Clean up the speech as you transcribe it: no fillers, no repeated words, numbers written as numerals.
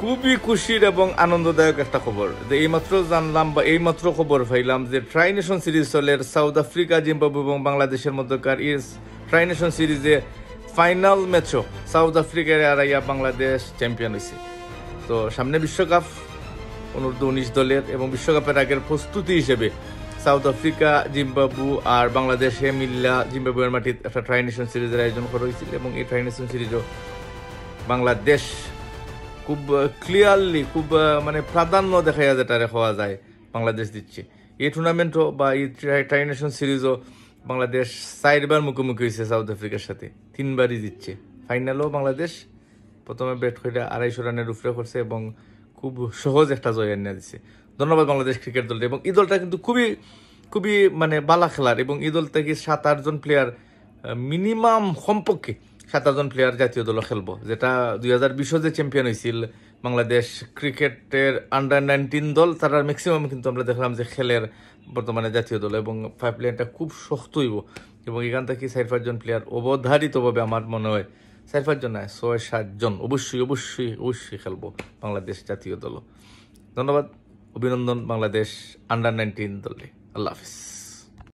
খুবই খুশির এবং আনন্দদায়ক একটা খবর যে এইমাত্র জানলাম বা এইমাত্র খবর পাইলাম যে ট্রাই নেশন সিরিজ চলের সাউথ আফ্রিকা, জিম্বাবুয়ে এবং বাংলাদেশের মধ্যকার ট্রাই নেশন সিরিজে ফাইনাল ম্যাচও সাউথ আফ্রিকার হারাইয়া বাংলাদেশ চ্যাম্পিয়ন হয়েছে। তো সামনে বিশ্বকাপ অনূর্ধ্ব-19 দলের এবং বিশ্বকাপের আগের প্রস্তুতি হিসেবে সাউথ আফ্রিকা, জিম্বাবু আর বাংলাদেশে মিল্লা জিম্বাবুয়ের মাটির একটা ট্রাই নেশন সিরিজের আয়োজন করা হয়েছিল এবং এই ট্রাই নেশন সিরিজও বাংলাদেশ খুব ক্লিয়ারলি খুব মানে প্রাধান্য দেখা যায়, যেটা হওয়া যায় বাংলাদেশ দিচ্ছে। এই টুর্নামেন্টও বা এই ট্রাই নেশন সিরিজও বাংলাদেশ 4বার মুখোমুখি হয়েছে সাউথ আফ্রিকার সাথে, 3বারই জিতছে। ফাইনালও বাংলাদেশ প্রথমে ব্যাট করে 250 রানের উপরে করছে এবং খুব সহজ একটা জয় এনে দিচ্ছে। ধন্যবাদ বাংলাদেশ ক্রিকেট দলটা। এবং এই দলটা কিন্তু খুবই খুবই মানে বালা খেলার এবং এই দল থেকে 7-8 জন প্লেয়ার মিনিমাম কমপক্ষে 7-8 জন প্লেয়ার জাতীয় দলও খেলবো, যেটা 2020 যে চ্যাম্পিয়ন হয়েছিল বাংলাদেশ ক্রিকেটের আন্ডার-19 দল, তারা ম্যাক্সিমাম কিন্তু আমরা দেখলাম যে খেলের বর্তমানে জাতীয় দল এবং পাইপলাইনটা খুব শক্ত হইব এবং এখান থেকে 4-5 জন প্লেয়ার অবধারিতভাবে আমার মনে হয় 4-5 জন নয় 6-7 জন অবশ্যই অবশ্যই অবশ্যই খেলবো বাংলাদেশ জাতীয় দল। ধন্যবাদ, অভিনন্দন বাংলাদেশ আন্ডার-19 দলে। আল্লাহ হাফিজ।